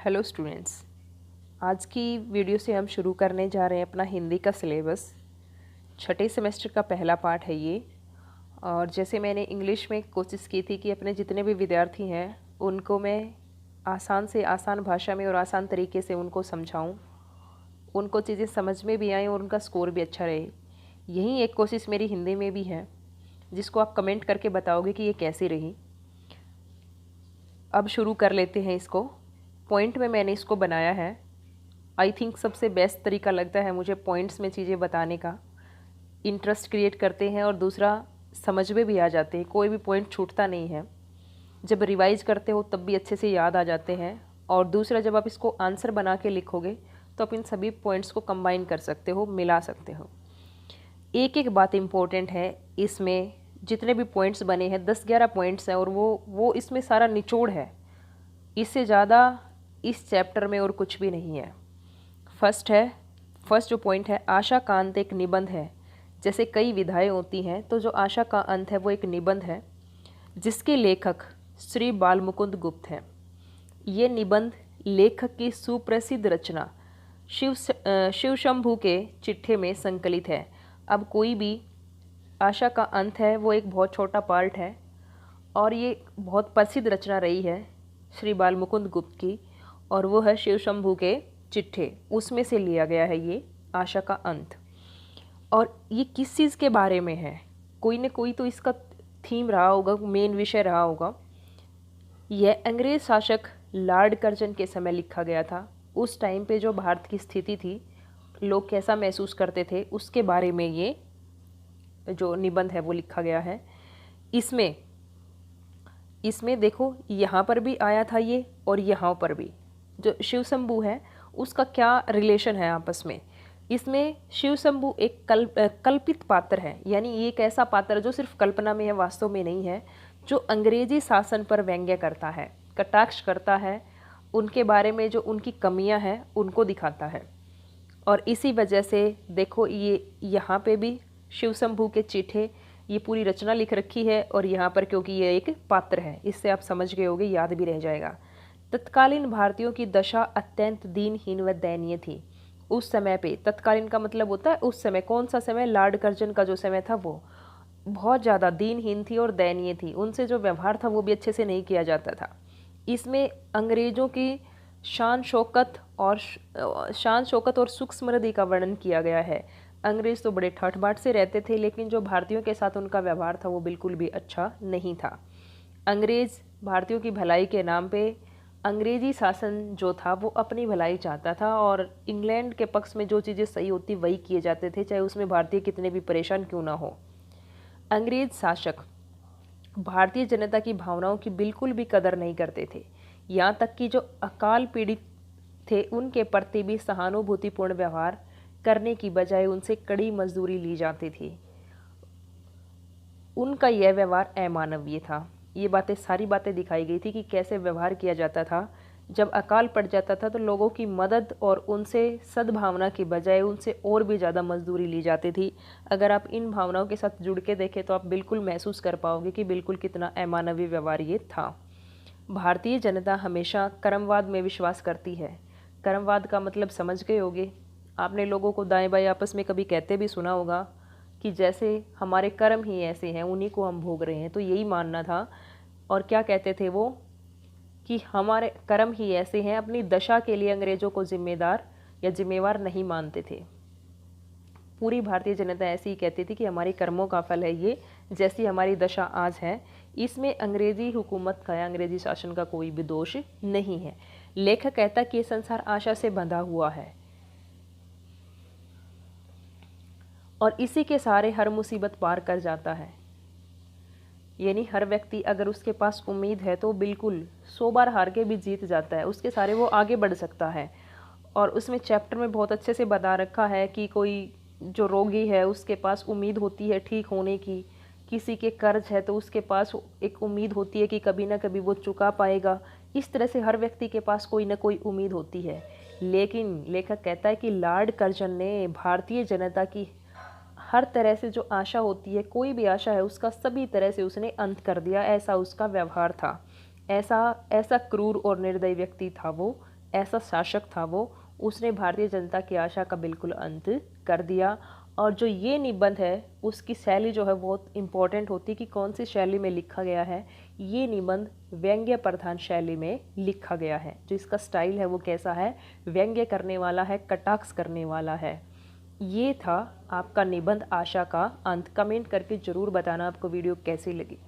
Hello students. आज की video से हम शुरू करने जा रहे हैं अपना हिंदी का सिलेबस। छठे सेमेस्टर का पहला पार्ट है ये। और जैसे मैंने इंग्लिश में कोशिश की थी कि अपने जितने भी विद्यार्थी हैं उनको मैं आसान से आसान भाषा में और आसान तरीके से उनको समझाऊं, उनको चीज़ें समझ में भी आएँ और उनका स्कोर भी अच्छा रहे। यही एक कोशिश मेरी हिंदी में भी है, जिसको आप कमेंट करके बताओगे कि ये कैसी रही। अब शुरू कर लेते हैं इसको। पॉइंट में मैंने इसको बनाया है। आई थिंक सबसे बेस्ट तरीका लगता है मुझे पॉइंट्स में चीज़ें बताने का। इंटरेस्ट क्रिएट करते हैं और दूसरा समझ में भी आ जाते हैं, कोई भी पॉइंट छूटता नहीं है। जब रिवाइज करते हो तब भी अच्छे से याद आ जाते हैं। और दूसरा, जब आप इसको आंसर बना के लिखोगे तो आप इन सभी पॉइंट्स को कंबाइन कर सकते हो, मिला सकते हो। एक एक बात इम्पोर्टेंट है इसमें। जितने भी पॉइंट्स बने हैं 10-11 पॉइंट्स हैं और वो इसमें सारा निचोड़ है। इससे ज़्यादा इस चैप्टर में और कुछ भी नहीं है। फर्स्ट जो पॉइंट है, आशा का अंत एक निबंध है। जैसे कई विधाएं होती हैं तो जो आशा का अंत है वो एक निबंध है, जिसके लेखक श्री बालमुकुंद गुप्त हैं। ये निबंध लेखक की सुप्रसिद्ध रचना शिव शंभू के चिट्ठे में संकलित है। अब कोई भी आशा का अंत है वो एक बहुत छोटा पार्ट है और ये बहुत प्रसिद्ध रचना रही है श्री बालमुकुंद गुप्त की, और वो है शिव शंभू के चिट्ठे। उसमें से लिया गया है ये आशा का अंत। और ये किस चीज़ के बारे में है? कोई न कोई तो इसका थीम रहा होगा, मेन विषय रहा होगा। यह अंग्रेज शासक लॉर्ड कर्जन के समय लिखा गया था। उस टाइम पे जो भारत की स्थिति थी, लोग कैसा महसूस करते थे, उसके बारे में ये जो निबंध है वो लिखा गया है। इसमें देखो, यहाँ पर भी आया था ये और यहाँ पर भी। जो शिव शंभू है उसका क्या रिलेशन है आपस में? इसमें शिव शंभू एक कल्पित पात्र है, यानी ये एक ऐसा पात्र जो सिर्फ कल्पना में है, वास्तव में नहीं है, जो अंग्रेजी शासन पर व्यंग्य करता है, कटाक्ष करता है, उनके बारे में जो उनकी कमियां हैं उनको दिखाता है। और इसी वजह से देखो, ये यहाँ पे भी शिव शंभू के चिट्ठे, ये पूरी रचना लिख रखी है। और यहाँ पर क्योंकि ये एक पात्र है, इससे आप समझ गए होगे, याद भी रह जाएगा। तत्कालीन भारतीयों की दशा अत्यंत दीनहीन व दयनीय थी। उस समय पे, तत्कालीन का मतलब होता है उस समय। कौन सा समय? लॉर्ड कर्जन का जो समय था वो बहुत ज़्यादा दीनहीन थी और दयनीय थी। उनसे जो व्यवहार था वो भी अच्छे से नहीं किया जाता था। इसमें अंग्रेज़ों की शान शौकत और सुख समृद्धि का वर्णन किया गया है। अंग्रेज़ तो बड़े ठाठ बाट से रहते थे, लेकिन जो भारतीयों के साथ उनका व्यवहार था वो बिल्कुल भी अच्छा नहीं था। अंग्रेज़ भारतीयों की भलाई के नाम पे, अंग्रेजी शासन जो था वो अपनी भलाई चाहता था और इंग्लैंड के पक्ष में जो चीज़ें सही होती वही किए जाते थे, चाहे उसमें भारतीय कितने भी परेशान क्यों ना हो। अंग्रेज शासक भारतीय जनता की भावनाओं की बिल्कुल भी कदर नहीं करते थे। यहाँ तक कि जो अकाल पीड़ित थे उनके प्रति भी सहानुभूतिपूर्ण व्यवहार करने की बजाय उनसे कड़ी मजदूरी ली जाती थी। उनका यह व्यवहार अमानवीय था। ये सारी बातें दिखाई गई थी कि कैसे व्यवहार किया जाता था। जब अकाल पड़ जाता था तो लोगों की मदद और उनसे सद्भावना की बजाय उनसे और भी ज़्यादा मजदूरी ली जाती थी। अगर आप इन भावनाओं के साथ जुड़ के देखें तो आप बिल्कुल महसूस कर पाओगे कि बिल्कुल कितना अमानवीय व्यवहार ये था। भारतीय जनता हमेशा कर्मवाद में विश्वास करती है। कर्मवाद का मतलब समझ गए होगे। आपने लोगों को दाएं बाएं आपस में कभी कहते भी सुना होगा कि जैसे हमारे कर्म ही ऐसे हैं, उन्हीं को हम भोग रहे हैं। तो यही मानना था। और क्या कहते थे वो कि हमारे कर्म ही ऐसे हैं, अपनी दशा के लिए अंग्रेजों को जिम्मेदार या जिम्मेवार नहीं मानते थे। पूरी भारतीय जनता ऐसी ही कहती थी कि हमारी कर्मों का फल है ये, जैसी हमारी दशा आज है। इसमें अंग्रेजी हुकूमत का या अंग्रेजी शासन का कोई भी दोष नहीं है। लेखक कहता कि ये संसार आशा से बंधा हुआ है और इसी के सहारे हर मुसीबत पार कर जाता है। यानी हर व्यक्ति, अगर उसके पास उम्मीद है तो बिल्कुल 100 बार हार के भी जीत जाता है, उसके सहारे वो आगे बढ़ सकता है। और उसमें चैप्टर में बहुत अच्छे से बता रखा है कि कोई जो रोगी है उसके पास उम्मीद होती है ठीक होने की, किसी के कर्ज है तो उसके पास एक उम्मीद होती है कि कभी ना कभी वो चुका पाएगा। इस तरह से हर व्यक्ति के पास कोई ना कोई उम्मीद होती है। लेकिन लेखक कहता है कि लॉर्ड कर्जन ने भारतीय जनता की हर तरह से जो आशा होती है, कोई भी आशा है, उसका सभी तरह से उसने अंत कर दिया। ऐसा उसका व्यवहार था। ऐसा क्रूर और निर्दयी व्यक्ति था वो ऐसा शासक था वो, उसने भारतीय जनता की आशा का बिल्कुल अंत कर दिया। और जो ये निबंध है उसकी शैली जो है बहुत इम्पोर्टेंट होती है कि कौन सी शैली में लिखा गया है। ये निबंध व्यंग्य प्रधान शैली में लिखा गया है। जो इसका स्टाइल है वो कैसा है, व्यंग्य करने वाला है, कटाक्ष करने वाला है। ये था आपका निबंध आशा का अंत। कमेंट करके ज़रूर बताना आपको वीडियो कैसी लगी।